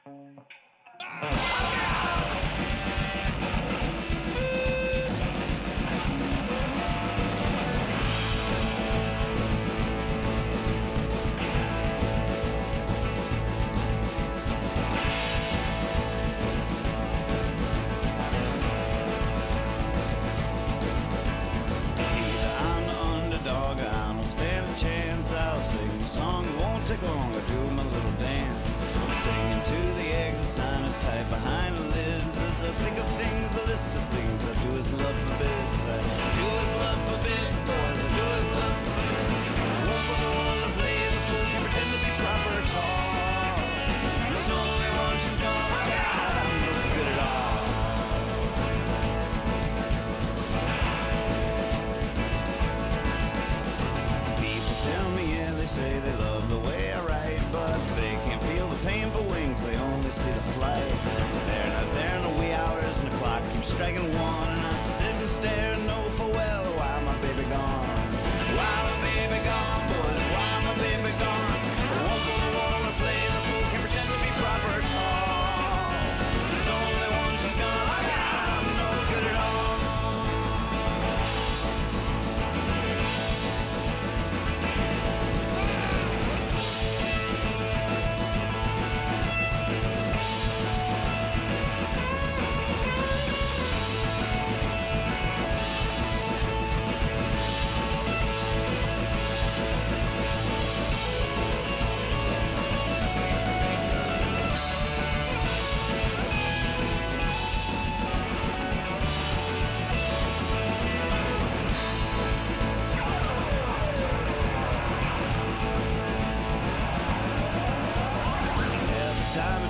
Song won't take long, I do my little dance. I'm singing to the exercise type behind the lids. As I think of things, a list of things I do as love forbids. I do as love forbids, boys, I do as love forbids. I won't go on to play the fool, can pretend to be proper at all. There's only one she's gone, oh God, I'm no good at all. People tell me, yeah, they say they love the way I write, but they can't feel the painful wings, they only see the flight. They're not there in the wee hours, and the clock keeps striking one, and I sit and stare and know full well why my baby gone. Why my baby gone, boys, why my baby gone. I won't go to war or play the fool, can't pretend to be proper at all. There's only one she's gone, oh God, I'm no good at all.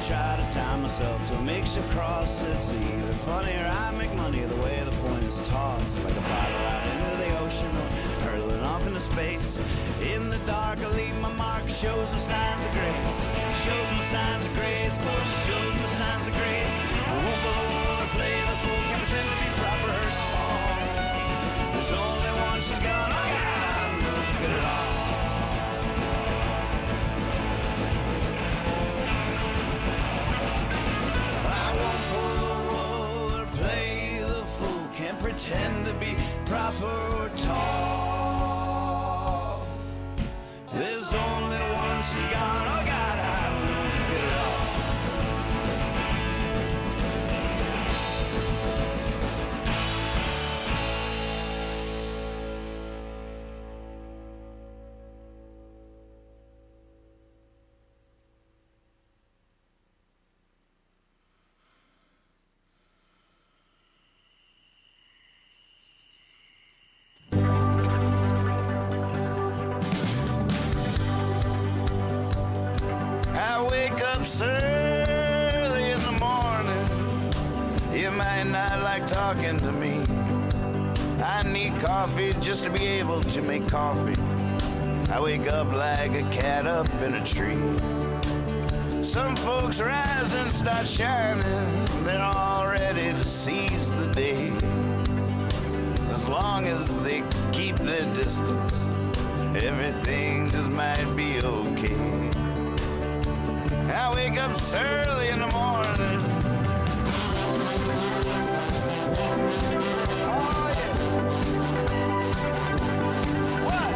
Try to time myself to make sure cross. It's either funny or I make money the way the point is tossed. Like a bottle out into the ocean or hurling off into space. In the dark I leave my mark, shows me signs of grace. Shows me signs of grace, boy, shows me signs of grace. I won't go or play the fool, can't pretend to be proper at all. There's only one she's gone, oh God, I'm no good at all. Pretend to be proper tall. There's only one she's gone, oh God, I'm no good at all. Early in the morning, you might not like talking to me. I need coffee just to be able to make coffee. I wake up like a cat up in a tree. Some folks rise and start shining, they're all ready to seize the day. As long as they keep their distance, everything just might be okay. I wake up early in the morning. Oh, yeah. What?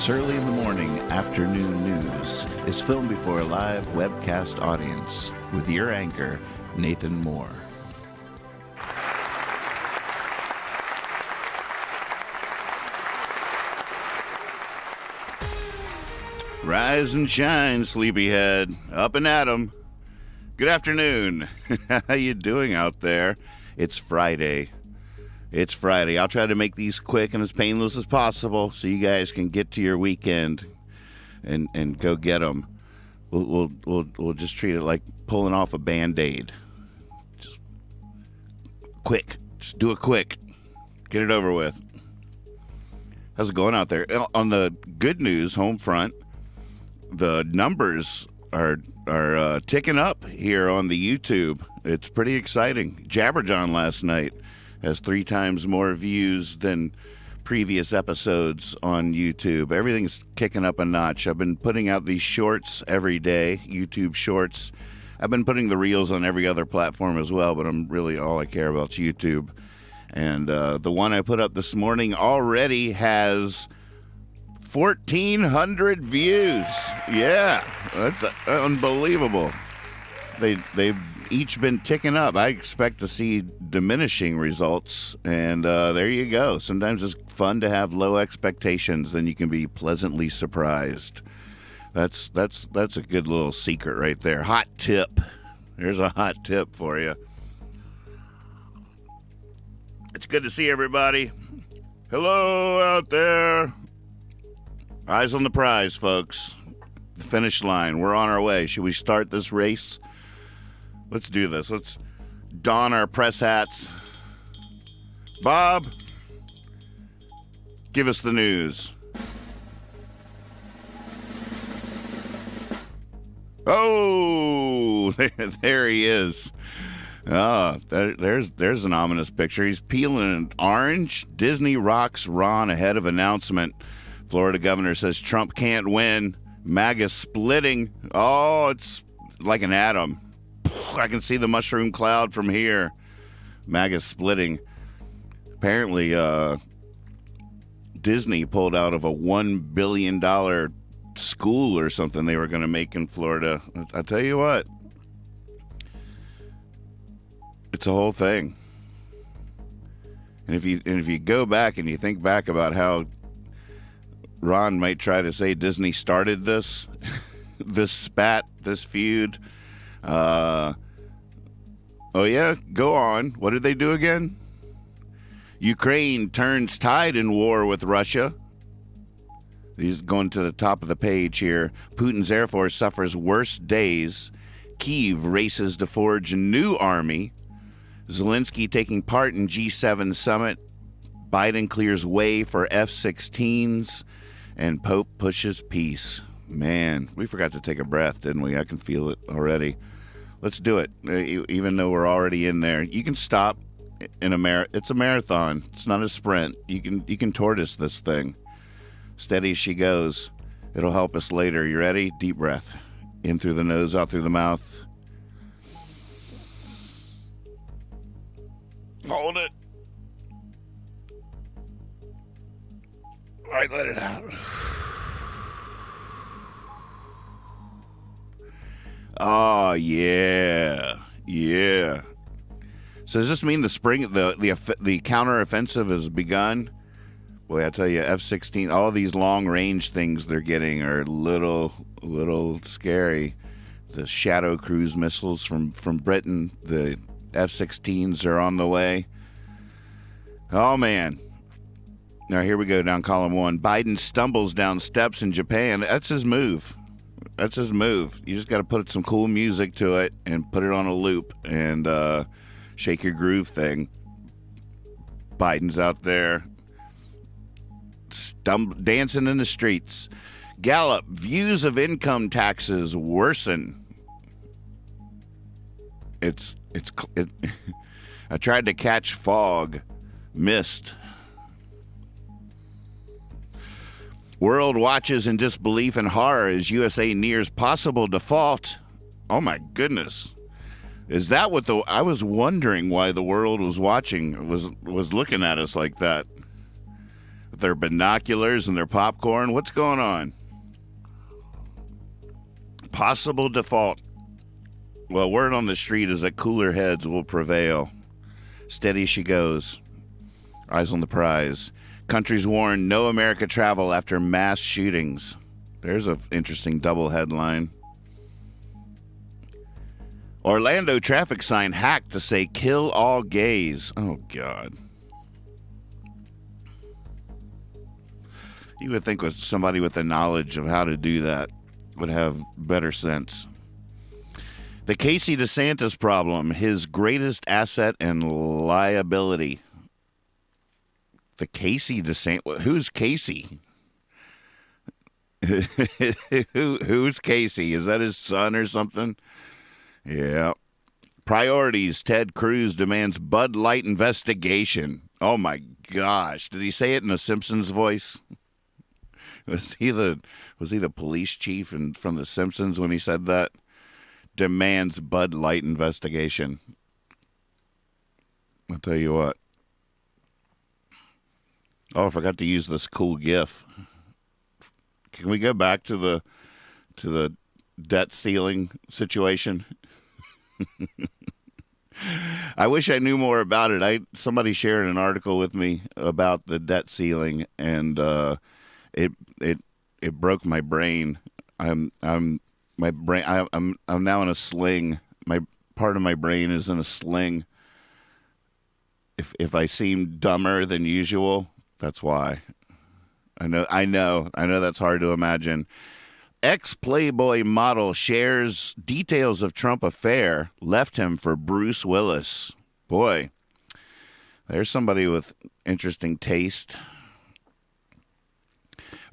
Early in the Morning Afternoon News is filmed before a live webcast audience with your anchor, Nathan Moore. Rise and shine, sleepyhead. Up and at 'em. Good afternoon. How you doing out there? It's Friday. It's Friday. I'll try to make these quick and as painless as possible so you guys can get to your weekend and go get them. We'll just treat it like pulling off a Band-Aid. Just quick. Just do it quick. Get it over with. How's it going out there? On the good news home front, the numbers are ticking up here on the YouTube. It's pretty exciting. Jabberjohn last night has 3 times more views than previous episodes on YouTube. Everything's kicking up a notch. I've been putting out these shorts every day, YouTube shorts. I've been putting the reels on every other platform as well, but all I care about is YouTube. And the one I put up this morning already has 1,400 views. Yeah, that's unbelievable. They've each been ticking up. I expect to see diminishing results, and there you go. Sometimes it's fun to have low expectations, then you can be pleasantly surprised. That's a good little secret right there. Hot tip. There's a hot tip for you. It's good to see everybody. Hello out there. Eyes on the prize, folks. The finish line. We're on our way. Should we start this race? Let's do this. Let's don our press hats. Bob, give us the news. Oh, there he is. There's an ominous picture. He's peeling an orange. Disney rocks Ron ahead of announcement. Florida governor says Trump can't win. MAGA splitting. Oh, it's like an atom. I can see the mushroom cloud from here. MAGA splitting. Apparently, Disney pulled out of a $1 billion school or something they were going to make in Florida. I tell you what, it's a whole thing. And if you go back and you think back about how Ron might try to say Disney started this, this spat, this feud. Oh yeah, go on. What did they do again? Ukraine turns tide in war with Russia. He's going to the top of the page here. Putin's Air Force suffers worse days. Kyiv races to forge a new army. Zelensky taking part in G7 summit. Biden clears way for F-16s. And Pope pushes peace. Man, we forgot to take a breath, didn't we? I can feel it already. Let's do it. Even though we're already in there, you can stop in it's a marathon. It's not a sprint. You can tortoise this thing. Steady as she goes. It'll help us later. You ready? Deep breath. In through the nose, out through the mouth. Hold it. All right, let it out. Oh, yeah. Yeah. So does this mean the spring, the counteroffensive has begun? Boy, I tell you, F-16, all these long-range things they're getting are a little scary. The Shadow cruise missiles from Britain, the F-16s are on the way. Oh, man. Now, here we go down column 1. Biden stumbles down steps in Japan. That's his move. That's his move. You just got to put some cool music to it and put it on a loop and shake your groove thing. Biden's out there dancing in the streets. Gallup, views of income taxes worsen. I tried to catch fog, missed. World watches in disbelief and horror as USA nears possible default. Oh my goodness. Is that what I was wondering why the world was watching, was looking at us like that. With their binoculars and their popcorn. What's going on? Possible default. Well, word on the street is that cooler heads will prevail. Steady she goes. Eyes on the prize. Countries warn no America travel after mass shootings. There's an interesting double headline. Orlando traffic sign hacked to say kill all gays. Oh, God. You would think with somebody with the knowledge of how to do that would have better sense. The Casey DeSantis problem, his greatest asset and liability. The Casey DeSantis. Who's Casey? Who's Casey? Is that his son or something? Yeah. Priorities. Ted Cruz demands Bud Light investigation. Oh my gosh. Did he say it in a Simpsons voice? Was he the police chief from the Simpsons when he said that? Demands Bud Light investigation. I'll tell you what. Oh, I forgot to use this cool GIF. Can we go back to the debt ceiling situation? I wish I knew more about it. Somebody shared an article with me about the debt ceiling, and it broke my brain. I'm now in a sling. My part of my brain is in a sling. If I seem dumber than usual, that's why. I know that's hard to imagine. Ex-Playboy model shares details of Trump affair, left him for Bruce Willis. Boy, there's somebody with interesting taste.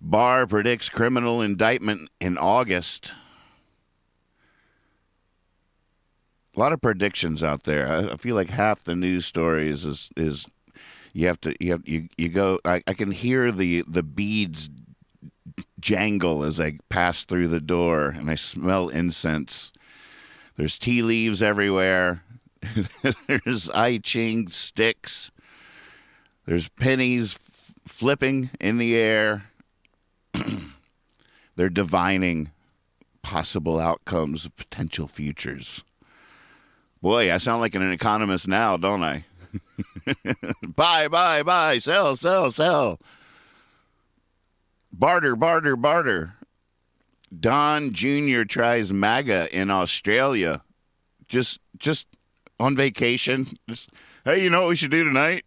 Barr predicts criminal indictment in August. A lot of predictions out there. I feel like half the news stories is you go. I can hear the beads jangle as I pass through the door, and I smell incense. There's tea leaves everywhere. There's I Ching sticks. There's pennies flipping in the air. They're divining possible outcomes of potential futures. Boy, I sound like an economist now, don't I? Buy, sell. Barter. Don Jr. tries MAGA in Australia. Just on vacation. Hey, you know what we should do tonight?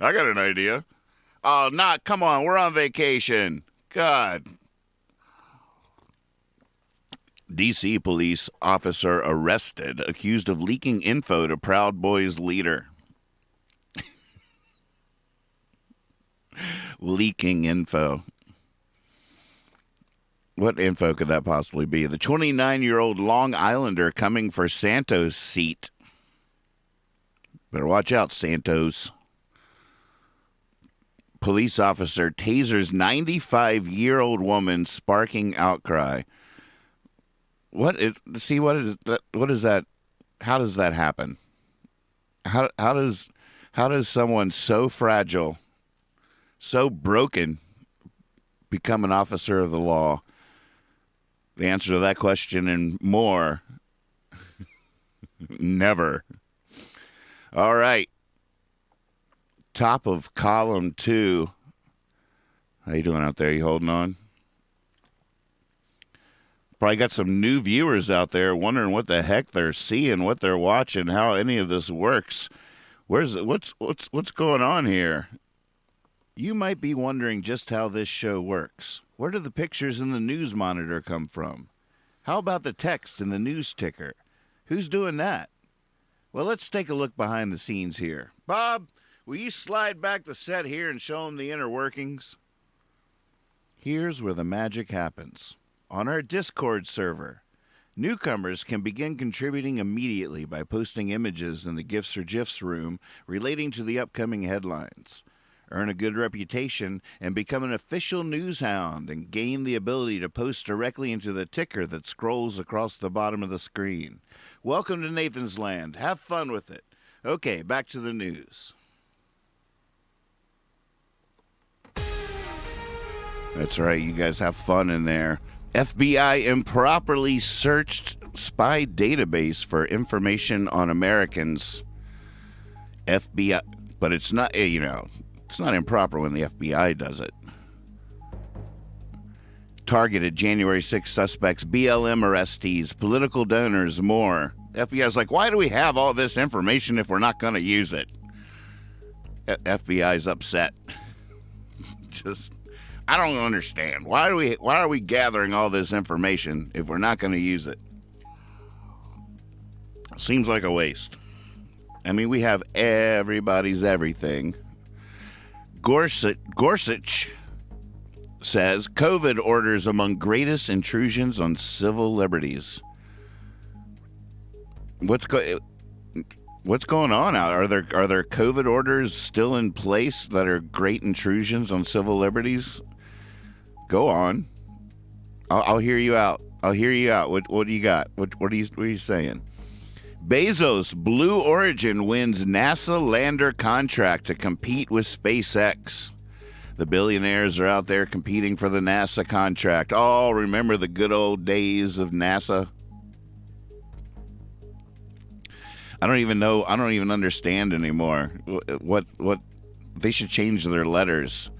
I got an idea. Oh, come on, we're on vacation. God. D.C. police officer arrested, accused of leaking info to Proud Boys leader. Leaking info. What info could that possibly be? The 29-year-old Long Islander coming for Santos' seat. Better watch out, Santos. Police officer tasers 95-year-old woman, sparking outcry. What is that? How does that happen? How does someone so fragile, so broken, become an officer of the law? The answer to that question and more, never. All right. Top of column 2. How you doing out there? You holding on? Probably got some new viewers out there wondering what the heck they're seeing, what they're watching, how any of this works. What's going on here? You might be wondering just how this show works. Where do the pictures in the news monitor come from? How about the text in the news ticker? Who's doing that? Well, let's take a look behind the scenes here. Bob, will you slide back the set here and show them the inner workings? Here's where the magic happens. On our Discord server, newcomers can begin contributing immediately by posting images in the GIFs or GIFs room relating to the upcoming headlines. Earn a good reputation and become an official news hound and gain the ability to post directly into the ticker that scrolls across the bottom of the screen. Welcome to Nathan's Land. Have fun with it. Okay, back to the news. That's right, you guys have fun in there. FBI improperly searched spy database for information on Americans. FBI, but it's not, it's not improper when the FBI does it. Targeted January 6 suspects, BLM arrestees, political donors, more. The FBI's like, why do we have all this information if we're not going to use it? FBI's upset. I don't understand. Why are we gathering all this information if we're not going to use it? Seems like a waste. I mean, we have everybody's everything. Gorsuch says COVID orders among greatest intrusions on civil liberties. What's going on out? Are there COVID orders still in place that are great intrusions on civil liberties? Go on. I'll hear you out. What do you got? What are you saying? Bezos, Blue Origin wins NASA lander contract to compete with SpaceX. The billionaires are out there competing for the NASA contract. Oh, remember the good old days of NASA? I don't even know. I don't even understand anymore. What they should change their letters.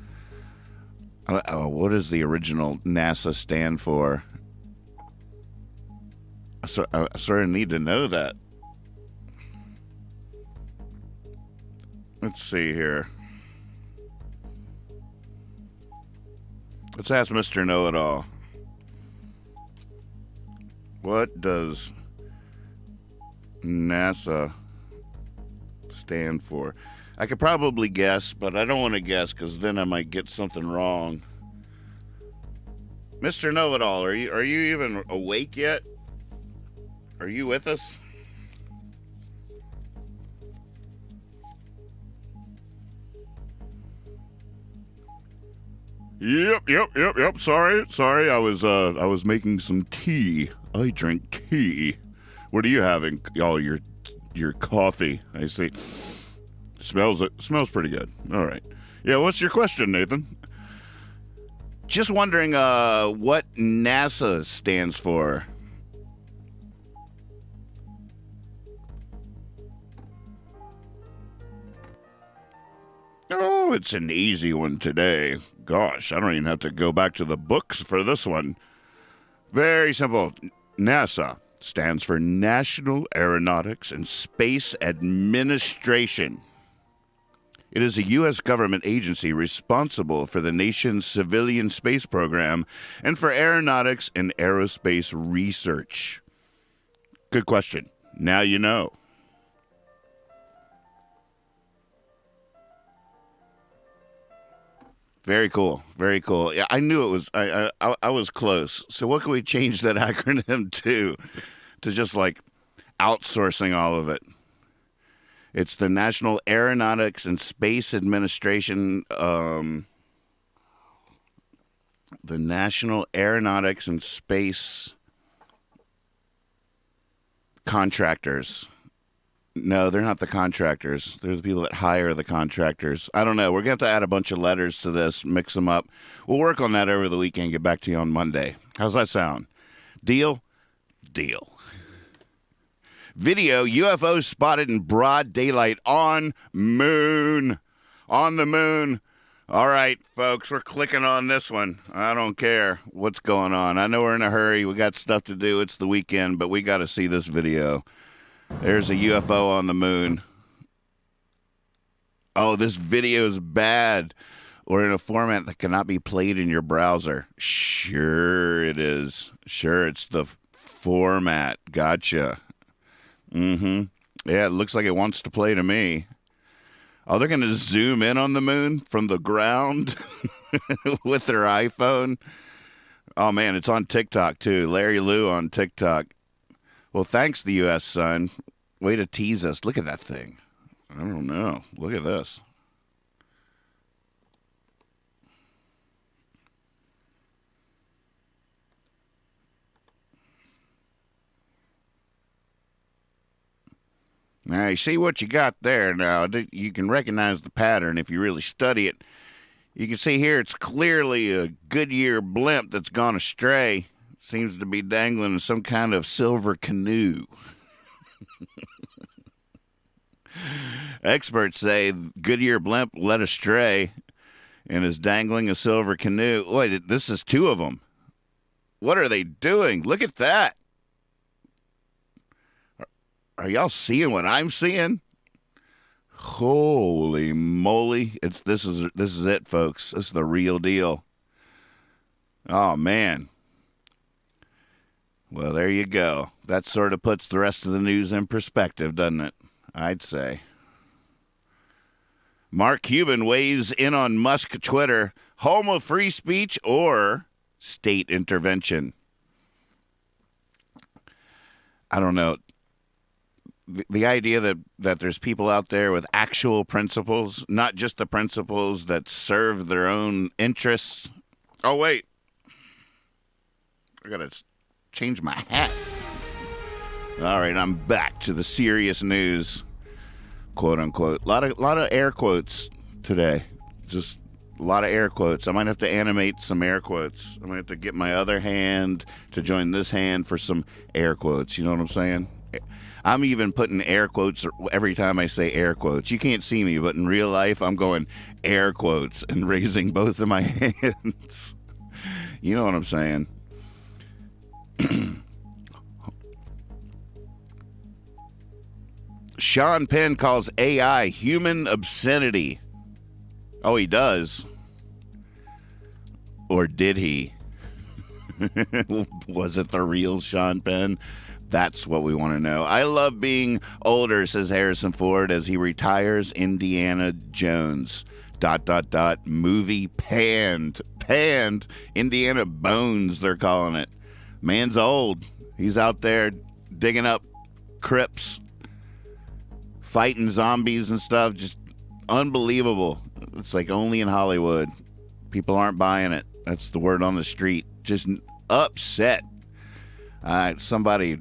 What does the original NASA stand for? I sort of need to know that. Let's see here. Let's ask Mr. Know-It-All. What does NASA stand for? I could probably guess, but I don't want to guess because then I might get something wrong. Mr. Know-It-All, are you even awake yet? Are you with us? Yep. Sorry. I was making some tea. I drink tea. What are you having? Oh, your coffee. I see. Smells pretty good. All right. Yeah. What's your question, Nathan? Just wondering what NASA stands for. Oh, it's an easy one today. Gosh, I don't even have to go back to the books for this one. Very simple. NASA stands for National Aeronautics and Space Administration. It is a U.S. government agency responsible for the nation's civilian space program and for aeronautics and aerospace research. Good question. Now you know. Very cool. Yeah, I knew it was. I was close. So what can we change that acronym to just like outsourcing all of it? It's the National Aeronautics and Space Administration. The National Aeronautics and Space Contractors. No, they're not the contractors. They're the people that hire the contractors. I don't know. We're going to have to add a bunch of letters to this, mix them up. We'll work on that over the weekend, get back to you on Monday. How's that sound? Deal? Deal. Video, UFOs spotted in broad daylight on moon. On the moon. All right, folks, we're clicking on this one. I don't care what's going on. I know we're in a hurry. We got stuff to do. It's the weekend, but we got to see this video. There's a UFO on the moon. Oh, this video is bad or in a format that cannot be played in your browser. Sure it is. Sure, it's the format. Gotcha. Yeah, it looks like it wants to play to me. Oh, they're going to zoom in on the moon from the ground with their iPhone. Oh, man, it's on TikTok, too. Larry Lou on TikTok. Well, thanks, the U.S. Sun. Way to tease us. Look at that thing. I don't know. Look at this. Now, you see what you got there now. You can recognize the pattern if you really study it. You can see here it's clearly a Goodyear blimp that's gone astray. Seems to be dangling in some kind of silver canoe. Experts say Goodyear blimp led astray and is dangling a silver canoe. Wait, this is two of them. What are they doing? Look at that. Are y'all seeing what I'm seeing? Holy moly. This is it, folks. This is the real deal. Oh, man. Well, there you go. That sort of puts the rest of the news in perspective, doesn't it? I'd say. Mark Cuban weighs in on Musk Twitter, home of free speech or state intervention. I don't know. The idea that there's people out there with actual principles, not just the principles that serve their own interests. Oh, wait. I got to change my hat. All right, I'm back to the serious news, quote unquote. A lot of air quotes today. Just a lot of air quotes. I might have to animate some air quotes. I might have to get my other hand to join this hand for some air quotes. You know what I'm saying? I'm even putting air quotes every time I say air quotes. You can't see me, but in real life, I'm going air quotes and raising both of my hands. You know what I'm saying? Sean Penn calls AI human obscenity. Oh, he does. Or did he? Was it the real Sean Penn? That's what we want to know. I love being older, says Harrison Ford as he retires Indiana Jones. ... Movie panned. Panned. Indiana Bones, they're calling it. Man's old. He's out there digging up crypts, fighting zombies and stuff. Just unbelievable. It's like only in Hollywood. People aren't buying it. That's the word on the street. Just upset. Somebody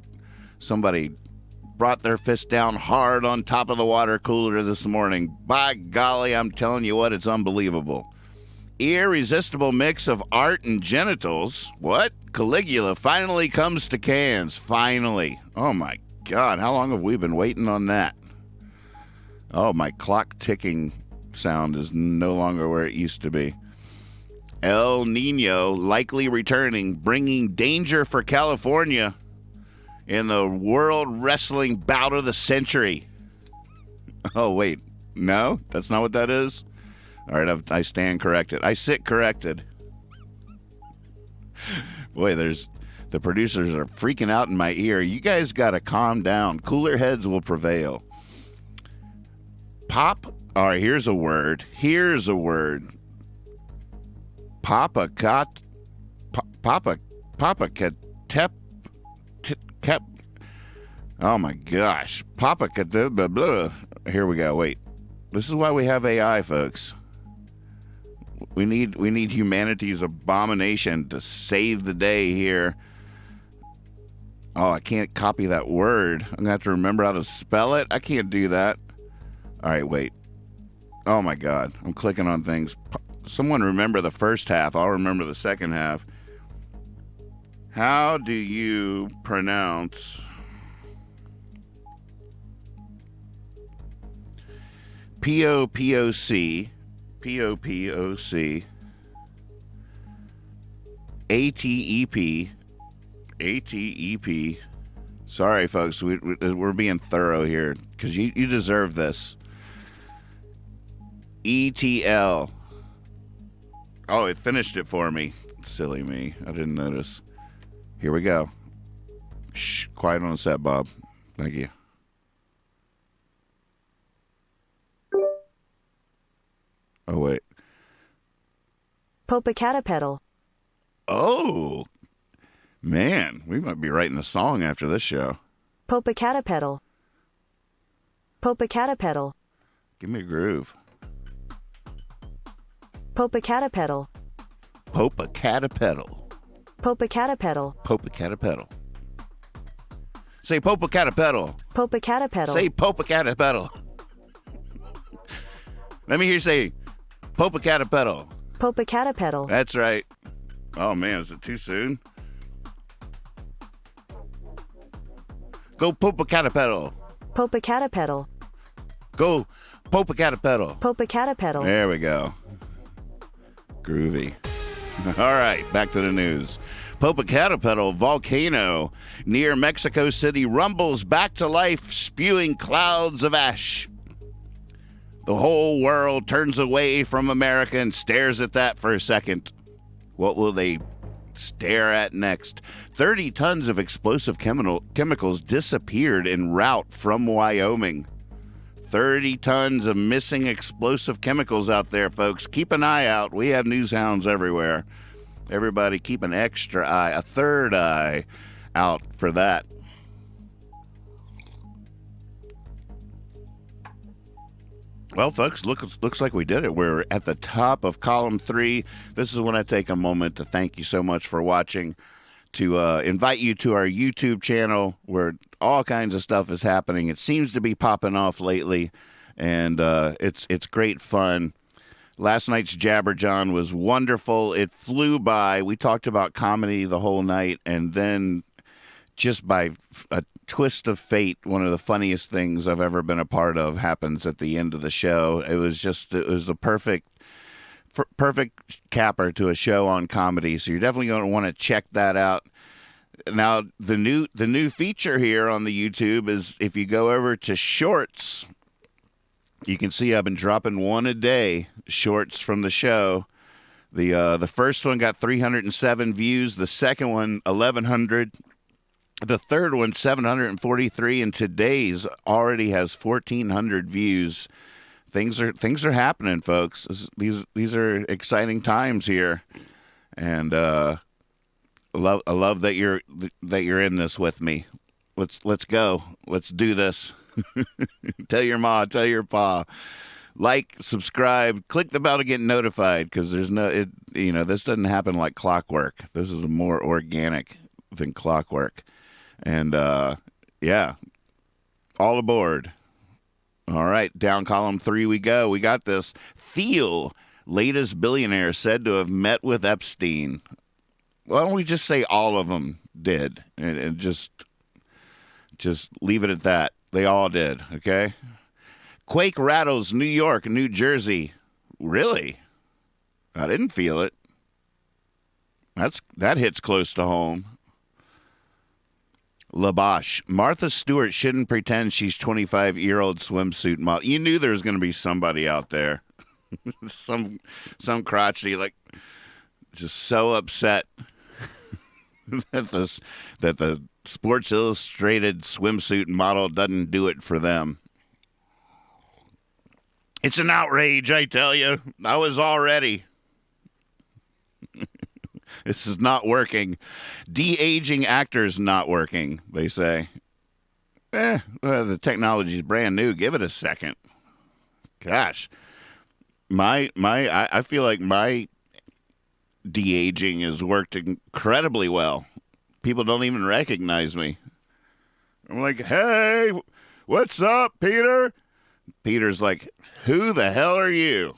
brought their fist down hard on top of the water cooler this morning. By golly, I'm telling you what, it's unbelievable. Irresistible mix of art and genitals. What? Caligula finally comes to Cannes. Finally. Oh my God, how long have we been waiting on that? Oh, my clock ticking sound is no longer where it used to be. El Nino likely returning, bringing danger for California in the World Wrestling Bout of the Century. Oh, wait. No? That's not what that is? All right, I stand corrected. I sit corrected. Boy, the producers are freaking out in my ear. You guys got to calm down. Cooler heads will prevail. All right, here's a word. Oh my gosh. Here we go. Wait. This is why we have AI, folks. We need humanity's abomination to save the day here. Oh, I can't copy that word. I'm going to have to remember how to spell it. I can't do that. All right, wait. Oh my God. I'm clicking on things. Someone remember the first half. I'll remember the second half. How do you pronounce POPOC, ATEP? Sorry, folks, we're being thorough here because you deserve this. ETL. Oh, it finished it for me. Silly me. I didn't notice. Here we go. Shh, quiet on the set, Bob. Thank you. Oh, wait. Popocatépetl. Oh, man. We might be writing a song after this show. Popocatépetl. Popocatépetl. Give me a groove. Popocatépetl. Popocatépetl. Popocatépetl. Popocatépetl. Say Popocatépetl. Popocatépetl. Say Popocatépetl. Let me hear you say Popocatépetl. Popocatépetl. That's right. Oh, man, is it too soon? Go Popocatépetl. Popocatépetl. Go Popocatépetl. Popocatépetl. There we go. Groovy. All right, back to the news. Popocatépetl volcano near Mexico City rumbles back to life, spewing clouds of ash. The whole world turns away from America and stares at that for a second. What will they stare at next? 30 tons of explosive chemicals disappeared en route from Wyoming. 30 tons of missing explosive chemicals out there, folks. Keep an eye out. We have news hounds everywhere. Everybody keep an extra eye, a third eye out for that. Well, folks, looks like we did it. We're at the top of column 3. This is when I take a moment to thank you so much for watching, to invite you to our YouTube channel where all kinds of stuff is happening. It seems to be popping off lately, and it's great fun. Last night's Jabberjohn was wonderful. It flew by. We talked about comedy the whole night, and then just by a twist of fate, one of the funniest things I've ever been a part of happens at the end of the show. It was the perfect capper to a show on comedy. So you're definitely going to want to check that out. Now, the new feature here on the YouTube is if you go over to Shorts, you can see I've been dropping one a day, shorts from the show. The first one got 307 views. The second one, 1,100. The third one, 743, and today's already has 1,400 views. Things are happening, folks. These are exciting times here, and I love that you're in this with me. Let's go. Let's do this. Tell your ma, tell your pa. Like, subscribe, click the bell to get notified, because this doesn't happen like clockwork. This is more organic than clockwork. And, yeah, all aboard. All right, down column 3 we go. We got this. Thiel, latest billionaire said to have met with Epstein. Why don't we just say all of them did and just leave it at that. They all did, okay? Quake rattles New York and New Jersey. Really? I didn't feel it. That hits close to home. Labosh. Martha Stewart shouldn't pretend she's 25-year-old swimsuit model. You knew there was going to be somebody out there. some crotchety, like, just so upset that the Sports Illustrated swimsuit model doesn't do it for them. It's an outrage, I tell you. I was all ready. This is not working. De-aging actors not working, they say. The technology's brand new. Give it a second. Gosh. I feel like my de-aging has worked incredibly well. People don't even recognize me. I'm like, hey, what's up, Peter? Peter's like, who the hell are you?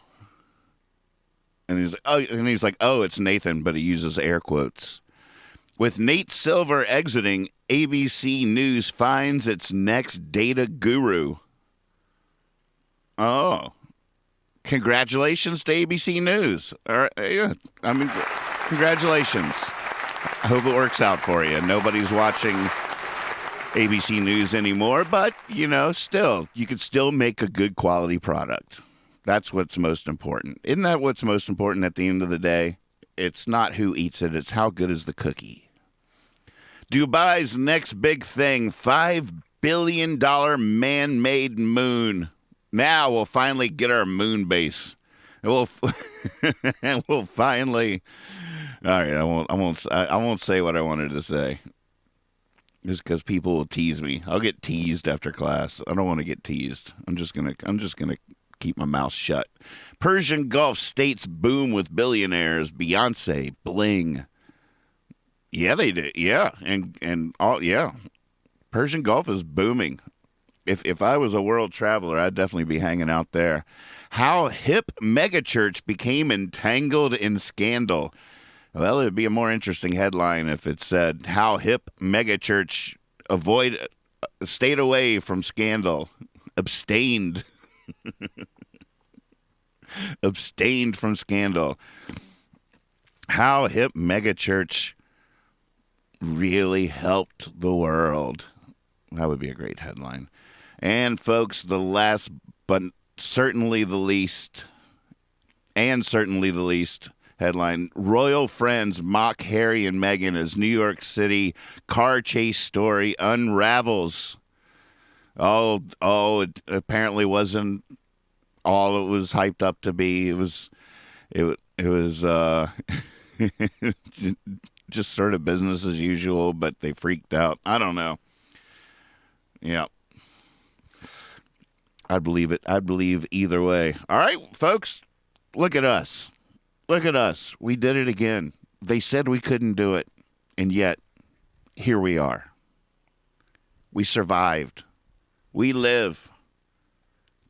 And he's like, oh, it's Nathan, but he uses air quotes. With Nate Silver exiting, ABC News finds its next data guru. Oh, congratulations to ABC News. All right, yeah, I mean, congratulations. I hope it works out for you. Nobody's watching ABC News anymore, but, still, you could still make a good quality product. That's what's most important. Isn't that what's most important at the end of the day? It's not who eats it, it's how good is the cookie. Dubai's next big thing, $5 billion man-made moon. Now we'll finally get our moon base. And we'll finally... All right, I won't say what I wanted to say. Just because people will tease me. I'll get teased after class. I don't want to get teased. I'm just gonna keep my mouth shut. Persian Gulf states boom with billionaires. Beyonce, bling. Yeah, they did. Yeah, and all. Yeah, Persian Gulf is booming. If I was a world traveler, I'd definitely be hanging out there. How hip megachurch became entangled in scandal. Well, it would be a more interesting headline if it said, how hip megachurch stayed away from scandal, abstained from scandal. How hip megachurch really helped the world. That would be a great headline. And, folks, the last but certainly the least headline, royal friends mock Harry and Meghan as New York City car chase story unravels. It apparently wasn't all it was hyped up to be. It was just sort of business as usual, but they freaked out. I don't know. Yeah. I'd believe it. I'd believe either way. All right, folks, look at us. Look at us. We did it again. They said we couldn't do it, and yet here we are. We survived. We live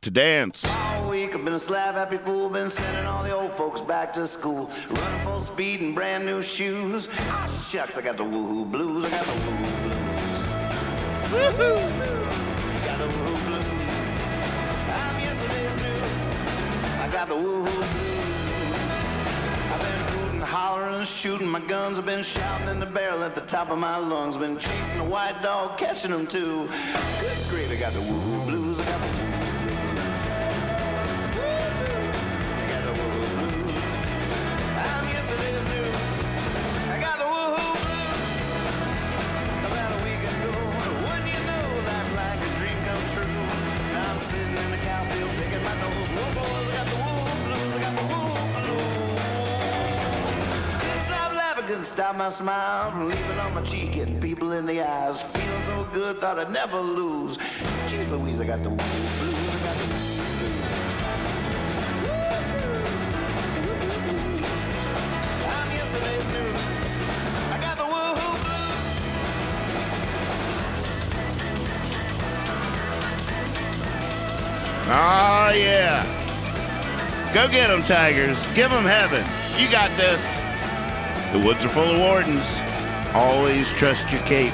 to dance. All week I've been a slab happy fool, been sending all the old folks back to school, running full speed in brand new shoes. Ah, shucks, I got the woohoo blues. I got the woohoo blues. Woohoo! Got the woohoo blues. I'm yesterday's new. I got the woohoo blues. I've been hooting, hollering, shooting my guns. I've been shouting in the barrel at the top of my lungs. Been chasing a white dog, catching them too. Good grief, I got the woohoo blues. I got the woohoo blues. I got the woohoo blues. I'm yesterday's new. I got the woohoo blues. About a week ago, wouldn't you know, life like a dream come true. Now I'm sitting in the cowfield, picking my nose. Whoa, boys, I got the woohoo blues. I got the woohoo blues. Couldn't stop laughing, couldn't stop my smile from leaving on my cheek, hitting people in the eyes. Feeling so good, thought I'd never lose. Jeez Louise, I got the woohoo blues. I got the woohoo blues. I'm yesterday's news. I got the woohoo blues. Oh, yeah. Go get them, Tigers. Give them heaven. You got this. The woods are full of wardens. Always trust your cape.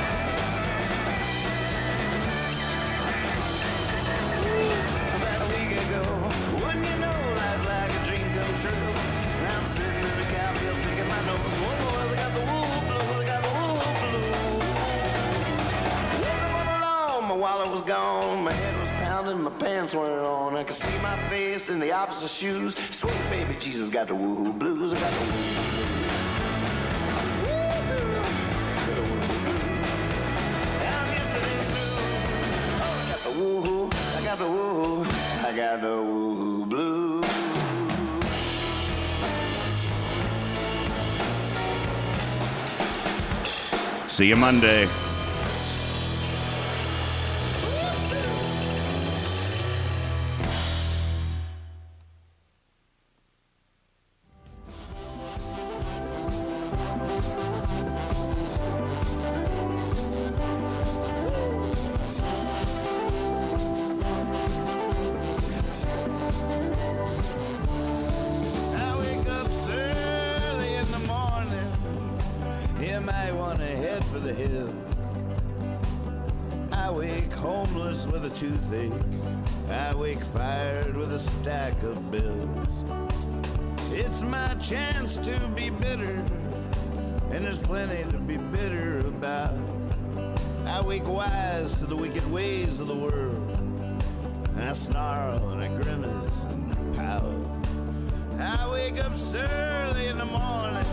About a week ago, wouldn't you know, life like a dream come true. Now I'm sitting in the cowfield, picking my nose. Whoa, boys, I got the woohoo blues. I got the woohoo blues. Woke up all alone, my wallet was gone. My head was pounding, my pants weren't on. I could see my face in the officer's shoes. Sweet baby Jesus got the woohoo blues. I got the woohoo blues. Woohoo, I got the woohoo, I got the woohoo blues. See you Monday. I wake up early in the morning. You might want to head for the hills. I wake homeless with a toothache. I wake fired with a stack of bills. It's my chance to be bitter, and there's plenty to be bitter about. I wake wise to the wicked ways of the world, and I snarl and I grimace and pout. I wake up early in the morning.